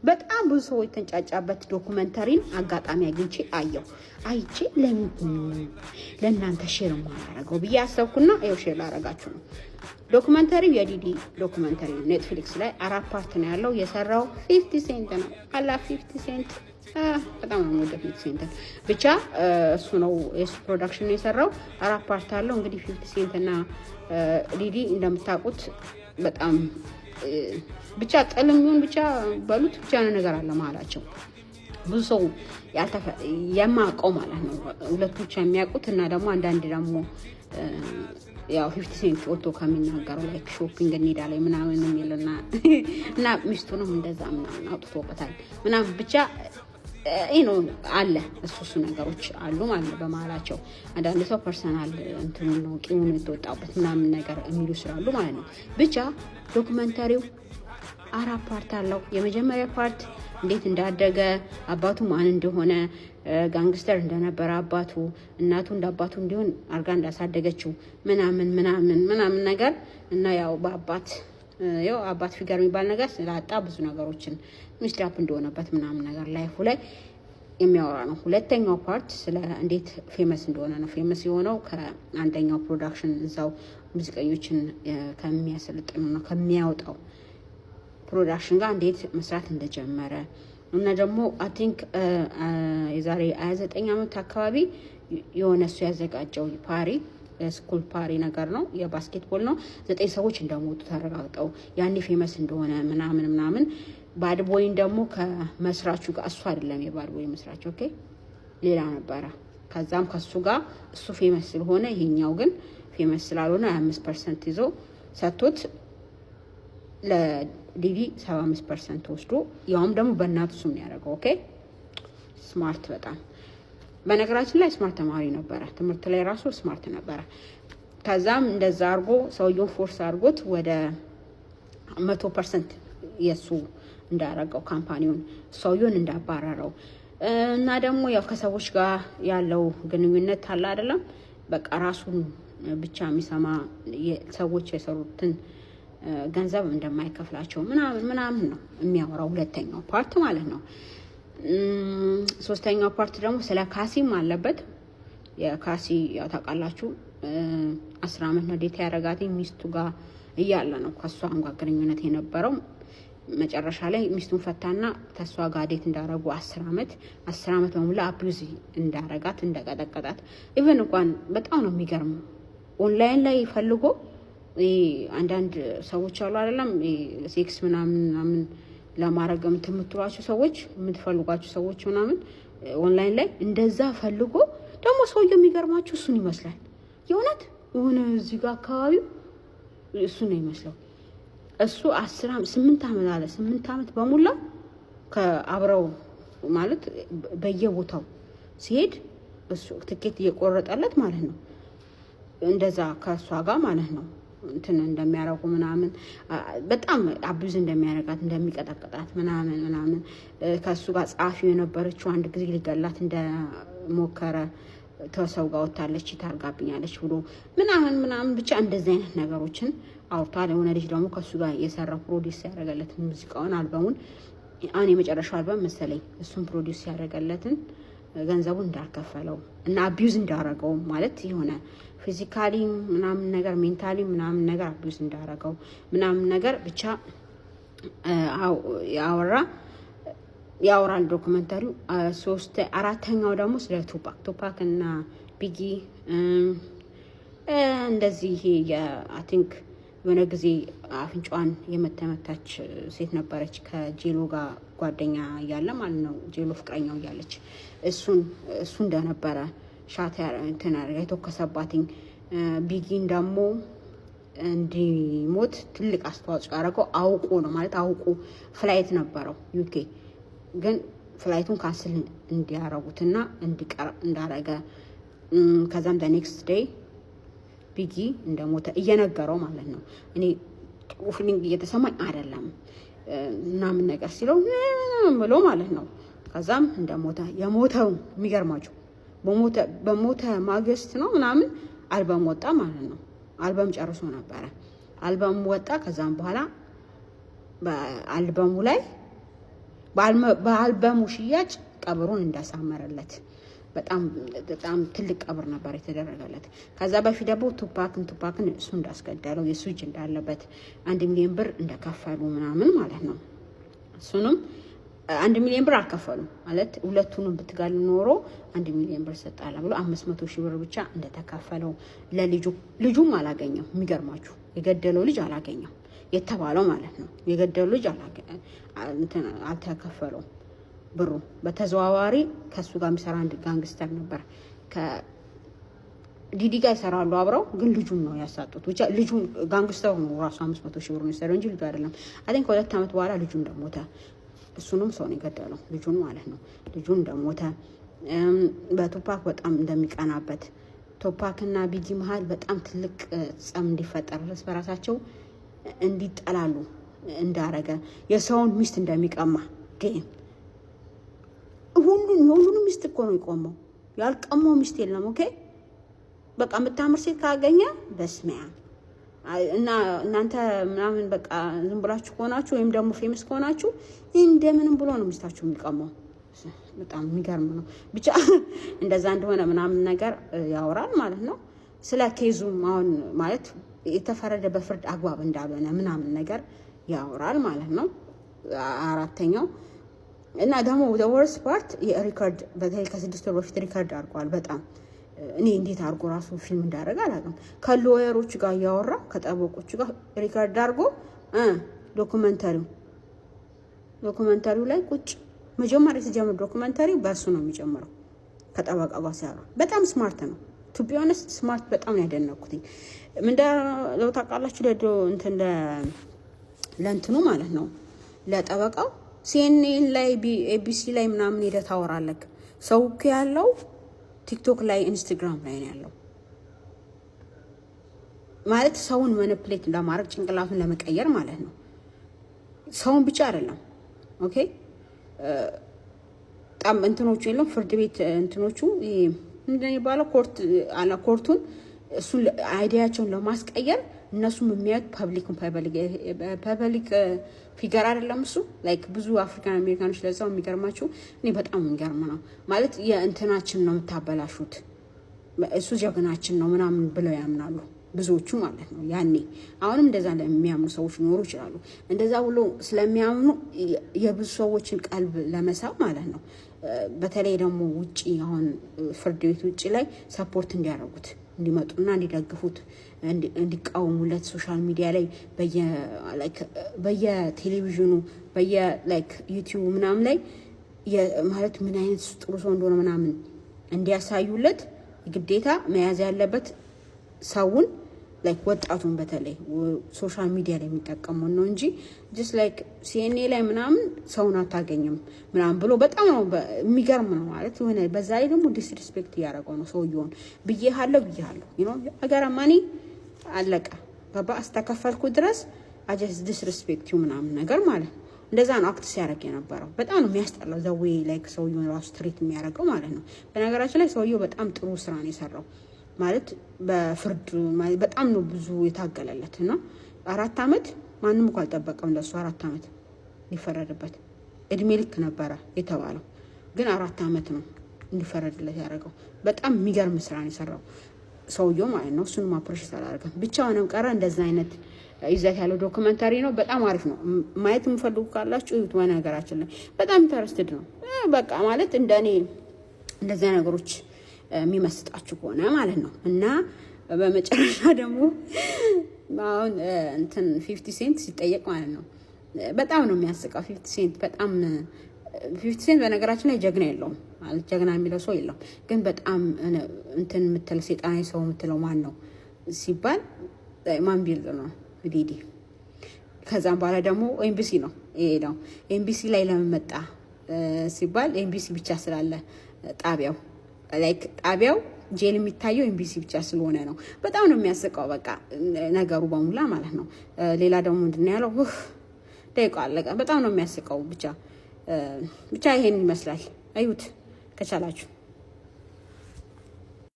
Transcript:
በጣም ብዙ ሰዎች የተንጫጫበት ዶኩመንተሪን አጋጣሚ አግኝቼ አይቼ ለእናንተ ሼር ማላረገው ብዬ አሰብኩና ይኸው ሼር ላረጋችሁ ነው። ዶኩመንተሪው የዲዲ ዶኩመንተሪ ነው። ኔትፍሊክስ ላይ 4 ፓርት ነው ያለው። የሰራው 50 ሴንት ነው። አላ 50 ሴንት በጣም ነው ወደ 50 ሴንት ብቻ እሱ ነው የሱ ፕሮዳክሽን ነው የሰራው። 4 ፓርት አለው። እንግዲህ 50 ሴንት እና ዲዲ እንደምታውቁት በጣም ብቻ ጥልምዩን ብቻ በሉት ብቻ ነው ነገር አለ መሀላቸው። ብዙ ሰው የማያውቀው ማለት ነው ሁለቱ ብቻ የሚያውቁት እና ደግሞ አንዳንድ ደግሞ ያው 50 ሴንት ወጥቶ ከሚናገረው ላይክ ሾፒንግ እንሄዳለን ምናምን የሚልና እና ሚስቱንም እንደዛ ምናምን አውጥቶበታል ምናምን ብቻ ነው አለ እሱ ነገሮች አሉ ማለት ነው በመሀላቸው። አንዳንድ ሰው ፐርሰናል እንትኑ ነው ቂሙን የተወጣበት ምናምን ነገር የሚሉ ስላሉ ማለት ነው። ብቻ ዶክመንታሪው 4 ፓርት አለው። የመጀመሪያ ፓርት እንዴት እንዳደገ አባቱ ማን እንደሆነ ጋንግስተር እንደነበረ አባቱ እናቱ እንዳባቱ እንዲሆን አርጋ እንዳሳደገችው ምናምን ነገር እና ያው አባት ፊገር የሚባል ነገር ስላጣ ብዙ ነገሮችን ሚስዳፕ እንደሆነበት ምናምን ነገር ላይፉ ላይ የሚያወራ ነው። ሁለተኛው ፓርት ስለ እንዴት ፌመስ እንደሆነ ነው። ፌመስ የሆነው ከአንደኛው ፕሮዳክሽን እዛው ሙዚቀኞችን ከሚያሰልጥኑ ነው ከሚያወጣው ፕሮዳክሽን ጋር እንዴት መስራት እንደጀመረ እና ደግሞ አይ ቲንክ የዛሬ 29 ዓመት አካባቢ የሆነ እሱ ያዘጋጀው ፓሪ ስኩል ፓሪ ነገር ነው የባስኬትቦል ነው 9 ሰዎች እንደሞቱ ተረጋግጠው ያኔ ፌመስ እንደሆነ ምናምን ባድ ቦይን ደግሞ ከመስራቹ ጋር እሱ አይደለም የባድ ቦይ መስራቹ ኦኬ ሌላ ነበረ። ከዛም ከሱ ጋር እሱ ፌመስ ስለሆነ ይሄኛው ግን ፌመስ ስላልሆነ 25% ይዞ ሰጥቶት ለዲዲ 75% ወስዶ ያውም ደግሞ በእናቱ ስም ነው ያደረገው። ኦኬ ስማርት በጣም በነገራችን ላይ ስማርት ተማሪ ነበረ። ትምህርት ላይ ራሱ ስማርት ነበረ። ከዛም እንደዛ አርጎ ሰውየው ፎርስ አርጎት ወደ 100% የሱ እንዳረጋው ካምፓኒውን ሰውየውን እንዳባረረው እና ደግሞ ያው ከሰዎች ጋር ያለው ግንኙነት አለ አይደለም በቃ ራሱን ብቻ የሚሰማ ሰዎች የሰሩትን ገንዘብ እንደማይከፍላቸው ምናምን ነው የሚያወራው ሁለተኛው ፓርት ማለት ነው። ሶስተኛው ፓርት ደግሞ ስለ ካሲም አለበት። የካሲ ያው ታውቃላችሁ 10 ዓመት ነው ዴት ያረጋት ሚስቱ ጋር እያለ ነው ከሷ ጋር ግንኙነት የነበረው። መጨረሻ ላይ ሚስቱን ፈታና ተሷ ጋር ዴት እንዳረጉ 10 ዓመት በሙሉ አቢዩዝ እንዳረጋት እንደቀጠቀጣት ኢቭን እንኳን በጣም ነው የሚገርመው። ኦንላይን ላይ ፈልጎ አንዳንድ ሰዎች አሉ አይደለም ሴክስ ምናምን ለማረግ የምትሏቸው ሰዎች የምትፈልጓቸው ሰዎች ምናምን ኦንላይን ላይ እንደዛ ፈልጎ ደግሞ ሰውየው የሚገርማችሁ እሱን ይመስላል። የእውነት የሆነ እዚህ ጋር አካባቢው እሱ ነው ይመስለው። እሱ 8 ዓመት አለ 8 ዓመት በሙላ ከአብረው ማለት በየቦታው ሲሄድ እሱ ትኬት እየቆረጠለት ማለት ነው እንደዛ ከሷ ጋር ማለት ነው እንትን እንደሚያረጉ ምናምን በጣም አብዙ እንደሚያረጋት እንደሚቀጠቅጣት ምናምን ከሱ ጋር ጻፊ የነበረችው አንድ ጊዜ ሊገላት እንደሞከረ ተሰው ጋር ወጣለች ታርጋብኛለች ብሎ ምናምን ብቻ እንደዚህ አይነት ነገሮችን አውርቷል። የሆነ ልጅ ደግሞ ከሱ ጋር የሰራው ፕሮዲዩስ ያደረገለት ሙዚቃውን አልበሙን አሁን የመጨረሻው አልበም መሰለኝ እሱን ፕሮዲዩስ ያደረገለትን ገንዘቡን እንዳከፈለው እና አቢዩዝ እንዳረገው ማለት የሆነ ፊዚካሊ ምናምን ነገር ሜንታሊ ምናምን ነገር አቢዩዝ እንዳረገው ምናምን ነገር ብቻ ያወራል ዶክመንታሪው። አራተኛው ደግሞ ስለ ቱፓክ እና ቢጊ እንደዚህ ይሄ አይ ቲንክ የሆነ ጊዜ አፍንጫዋን የመተመታች ሴት ነበረች ከጄሎ ጋር ጓደኛ እያለ ማለት ነው ጄሎ ፍቅረኛው እያለች እሱ እንደነበረ ሻት የተወከሰባትኝ ቢጊን ደግሞ እንዲሞት ትልቅ አስተዋጽኦ ያደረገው አውቆ ነው ማለት አውቆ ፍላይት ነበረው ዩኬ ግን ፍላይቱን ካንስል እንዲያረጉትና እንዲቀር እንዳረገ ከዛም ኔክስት ዴይ ቢጊ እንደሞተ እየነገረው ማለት ነው። እኔ ጥሩ ፊሊንግ እየተሰማኝ አይደለም ምናምን ነገር ሲለው ብሎ ማለት ነው። ከዛም እንደሞተ የሞተው የሚገርማችሁ በሞተ ማግስት ነው ምናምን አልበም ወጣ ማለት ነው። አልበም ጨርሶ ነበረ። አልበም ወጣ። ከዛም በኋላ በአልበሙ ላይ በአልበሙ ሽያጭ ቀብሩን እንዳሳመረለት በጣም ትልቅ ቀብር ነበር የተደረገለት። ከዛ በፊት ደግሞ ቱፓክን እሱ እንዳስገደለው የሱ እጅ እንዳለበት 1 ሚሊዮን ብር እንደከፈሉ ምናምን ማለት ነው። እሱንም 1 ሚሊዮን ብር አልከፈሉም ማለት ሁለቱንም ብትጋል ኖሮ 1 ሚሊዮን ብር ሰጣላ ብሎ 500,000 ብር ብቻ እንደተከፈለው ልጁም አላገኘው። የሚገርማችሁ የገደለው ልጅ አላገኘው የተባለው ማለት ነው። የገደለው ልጅ አልተከፈለው ብሩ። በተዘዋዋሪ ከሱ ጋር የሚሰራ አንድ ጋንግስተር ነበር ከዲዲ ጋር ይሰራሉ አብረው፣ ግን ልጁን ነው ያሳጡት። ብቻ ልጁን ጋንግስተሩ ነው ራሱ 500,000 ብር ነው የሰራው እንጂ ልጁ አይደለም። አይ ከ2 ዓመት በኋላ ልጁ እንደሞተ እሱንም ሰው ነው የገደለው ልጁን ማለት ነው። ልጁን እንደሞተ በቱፓክ በጣም እንደሚቀናበት ቱፓክ እና ቢጊ መሀል በጣም ትልቅ ጸም እንዲፈጠር እርስ በራሳቸው እንዲጠላሉ እንዳረገ የሰውን ሚስት እንደሚቀማ ግን ሁሉንም ሚስት እኮ ነው የቆመው። ያልቀመው ሚስት የለም። ኦኬ በቃ የምታምር ሴት ካገኘ በስሚያ እና እናንተ ምናምን በቃ ዝም ብላችሁ ከሆናችሁ ወይም ደግሞ ፌመስ ከሆናችሁ እንደምንም ብሎ ነው ሚስታችሁ የሚቀመው። በጣም የሚገርም ነው። ብቻ እንደዛ እንደሆነ ምናምን ነገር ያወራል ማለት ነው። ስለ ኬዙም አሁን ማለት የተፈረደ በፍርድ አግባብ እንዳልሆነ ምናምን ነገር ያወራል ማለት ነው። አራተኛው እና ደግሞ the worst part የሪከርድ በተለይ ከ6 ወር በፊት ሪከርድ አድርጓል። በጣም እኔ እንዴት አድርጎ ራሱ ፊልም እንዳደረገ አላውቅም። ከሎየሮች ጋር እያወራ ከጠበቆች ጋር ሪከርድ አድርጎ ዶኩመንታሪው ላይ ቁጭ መጀመሪያ የተጀመረ ዶኩመንታሪ በእሱ ነው የሚጀምረው ከጠበቃ ጋር ሲያወራ። በጣም ስማርት ነው። ቱ ቢ ኦነስት ስማርት በጣም ነው ያደነኩት። ምንድነው ታውቃላችሁ ለእንትኑ ማለት ነው ለጠበቃው CNN ላይ ABC ላይ ምናምን ሄደህ ታወራለህ። ሰው እኮ ያለው ቲክቶክ ላይ ኢንስታግራም ላይ ነው ያለው ማለት ሰውን ማኒፑሌት ለማድረግ ጭንቅላቱን ለመቀየር ማለት ነው። ሰውን ብቻ አይደለም። ኦኬ ጣም እንትኖቹ የለም ፍርድ ቤት እንትኖቹ ምንድነው የሚባለው ኮርቱን እሱን አይዲያቸውን ለማስቀየር እነሱም የሚያዩት ፐብሊክ ፊገር አይደለም እሱ ላይክ ብዙ አፍሪካን አሜሪካኖች ለዛው የሚገርማችሁ እኔ በጣም የሚገርም ነው ማለት የእንትናችን ነው የምታበላሹት እሱ ጀግናችን ነው ምናምን ብለው ያምናሉ ብዙዎቹ ማለት ነው። ያኔ አሁንም እንደዛ ለሚያምኑ ሰዎች ሊኖሩ ይችላሉ። እንደዛ ብሎ ስለሚያምኑ የብዙ ሰዎችን ቀልብ ለመሳብ ማለት ነው። በተለይ ደግሞ ውጪ አሁን ፍርድ ቤት ውጪ ላይ ሰፖርት እንዲያደርጉት እንዲመጡና እንዲደግፉት እንዲቃወሙለት ሶሻል ሚዲያ ላይ በየቴሌቪዥኑ ዩቲዩብ ምናምን ላይ ማለት ምን አይነት ጥሩ ሰው እንደሆነ ምናምን እንዲያሳዩለት ግዴታ መያዝ ያለበት ሰውን ወጣቱን በተለይ ሶሻል ሚዲያ ላይ የሚጠቀመው ነው እንጂ just like CNN ላይ ምናምን ሰውን አታገኝም ምናምን ብሎ በጣም ነው የሚገርም ነው ማለት የሆነ በዛ ላይ ደግሞ ዲስሪስፔክት ያደረገው ነው ሰውየውን ብዬሃለሁ አገራ ማኒ አለቀ ገባ አስተከፈልኩ ድረስ አጀስ ዲስሪስፔክት ምናምን ነገር ማለት ነው። እንደዛ ነው አክት ሲያደርግ የነበረው። በጣም ነው የሚያስጠላው ዘዌ ላይክ ሰውየውን ራሱ ትሪት የሚያደርገው ማለት ነው። በነገራችን ላይ ሰውየው በጣም ጥሩ ስራ ነው የሰራው ማለት በፍርድ በጣም ነው ብዙ የታገለለት እና 4 ዓመት ማንም እንኳን አልጠበቀም ለሱ 4 ዓመት ሊፈረድበት እድሜ ልክ ነበረ የተባለው ግን 4 ዓመት ነው እንዲፈረድለት ያደረገው። በጣም የሚገርም ስራ ነው የሰራው ሰውየው ማለት ነው። እሱንም አፕሪሼት አላደረገም። ብቻውንም ቀረ። እንደዛ አይነት ይዘት ያለው ዶክመንታሪ ነው። በጣም አሪፍ ነው። ማየት የምፈልጉ ካላችሁ እዩት። በነገራችን ላይ በጣም ኢንተረስትድ ነው በቃ ማለት እንደኔ እንደዚህ ነገሮች የሚመስጣችሁ ከሆነ ማለት ነው። እና በመጨረሻ ደግሞ አሁን እንትን 50 ሴንት ሲጠየቅ ማለት ነው በጣም ነው የሚያስቀው 50 ሴንት በጣም 50 ሴንት በነገራችን ላይ ጀግና የለውም ማለት ጀግና የሚለው ሰው የለውም። ግን በጣም እንትን የምትለው ሴጣናዊ ሰው የምትለው ማን ነው ሲባል ማን ቢል ነው ዲዲ። ከዛም በኋላ ደግሞ ኤምቢሲ ነው ይሄ ነው ኤምቢሲ ላይ ለምን መጣ ሲባል ኤምቢሲ ብቻ ስላለ ጣቢያው ጣቢያው ጄል የሚታየው ኤምቢሲ ብቻ ስለሆነ ነው። በጣም ነው የሚያስቀው በቃ ነገሩ በሙላ ማለት ነው። ሌላ ደግሞ ምንድነው ያለው ደቂቃ አለቀ። በጣም ነው የሚያስቀው ብቻ ይሄን ይመስላል። አዩት ከቻላችሁ